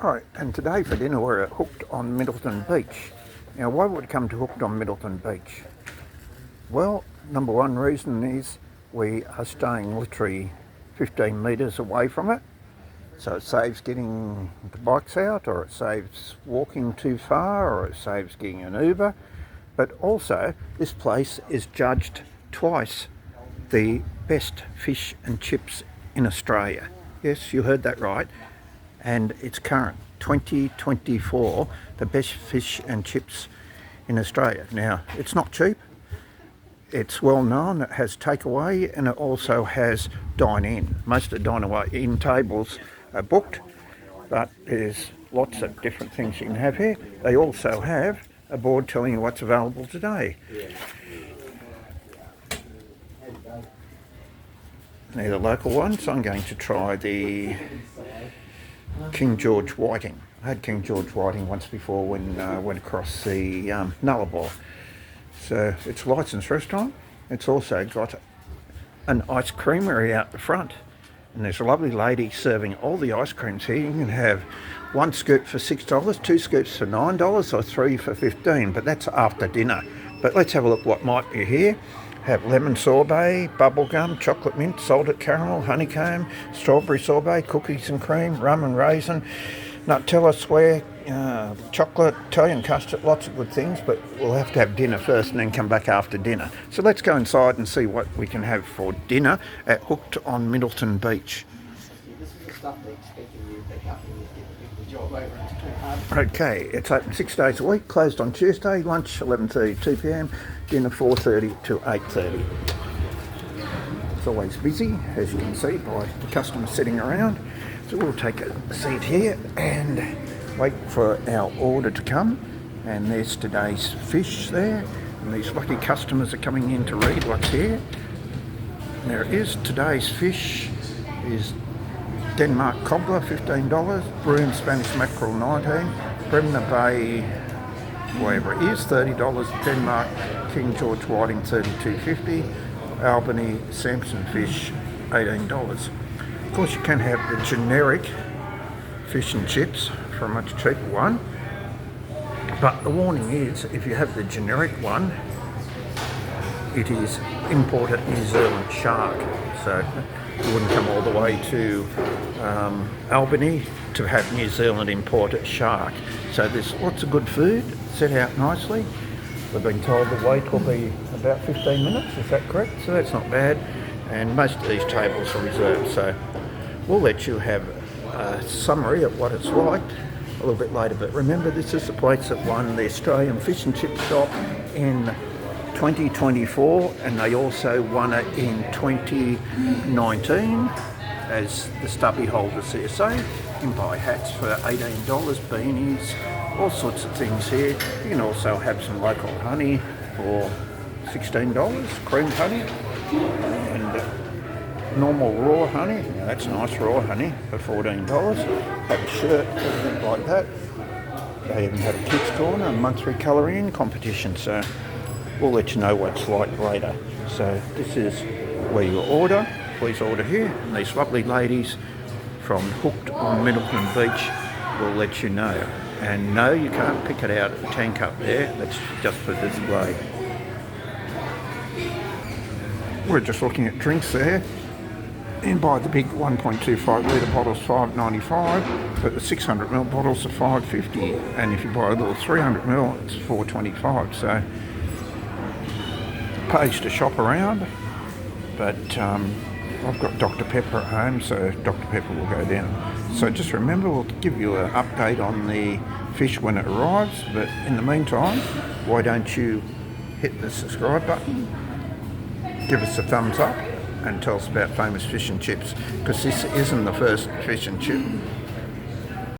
Right, and today for dinner we're at Hooked on Middleton Beach. Now, why would we come to Hooked on Middleton Beach? Well, number one reason is we are staying literally 15 metres away from it, so it saves getting the bikes out, or it saves walking too far, or it saves getting an Uber. But also, this place is judged twice the best fish and chips in Australia. Yes, you heard that right. And it's current 2024, the best fish and chips in Australia. Now, it's not cheap, it's well known, it has takeaway, and it also has dine-in. Most of the dine-in tables are booked, but there's lots of different things you can have here. They also have a board telling you what's available today. They're the local ones. I'm going to try the King George Whiting. I had King George Whiting once before when I went across the Nullarbor. So it's a licensed restaurant. It's also got an ice creamery out the front. And there's a lovely lady serving all the ice creams here. You can have one scoop for $6, two scoops for $9, or three for $15, but that's after dinner. But let's have a look what might be here. Have lemon sorbet, bubblegum, chocolate mint, salted caramel, honeycomb, strawberry sorbet, cookies and cream, rum and raisin, Nutella square, chocolate, Italian custard, lots of good things, but we'll have to have dinner first and then come back after dinner. So let's go inside and see what we can have for dinner at Hooked on Middleton Beach. Okay, it's open 6 days a week, closed on Tuesday, lunch 11:30 to 2 p.m, dinner 4:30 to 8:30. It's always busy, as you can see by the customers sitting around. So we'll take a seat here and wait for our order to come. And there's today's fish there, and these lucky customers are coming in to read what's here. And there it is. Today's fish is Denmark cobbler, $15, Broome Spanish mackerel, $19, Bremer Bay, whatever it is, $30, Denmark King George Whiting, $32.50, Albany Samson fish, $18. Of course, you can have the generic fish and chips for a much cheaper one, but the warning is, if you have the generic one, it is imported New Zealand shark, so you wouldn't come all the way to Albany to have New Zealand imported shark. So there's lots of good food set out nicely. We've been told the wait will be about 15 minutes, is that correct? So that's not bad, and most of these tables are reserved, so we'll let you have a summary of what it's like a little bit later. But remember, this is the place that won the Australian Fish and Chip Shop in 2024, and they also won it in 2019 as the stubby holders there. So you can buy hats for $18, beanies, all sorts of things here. You can also have some local honey for $16, cream honey, and normal raw honey. Now that's nice raw honey for $14. Have a shirt, everything like that. They even have a kids corner, a monthly colouring competition, so we'll let you know what it's like later. So this is where you order. Please order here. And these lovely ladies from Hooked on Middleton Beach will let you know. And no, you can't pick it out of the tank up there. That's just for display. We're just looking at drinks there. You buy the big 1.25 litre bottles $5.95, but the 600ml bottles are $5.50. And if you buy a little 300ml, it's $4.25. So pays to shop around, but I've got Dr Pepper at home, so Dr Pepper will go down. So just remember, we'll give you an update on the fish when it arrives, but in the meantime, why don't you hit the subscribe button, give us a thumbs up, and tell us about Famous Fish and Chips, because this isn't the first fish and chip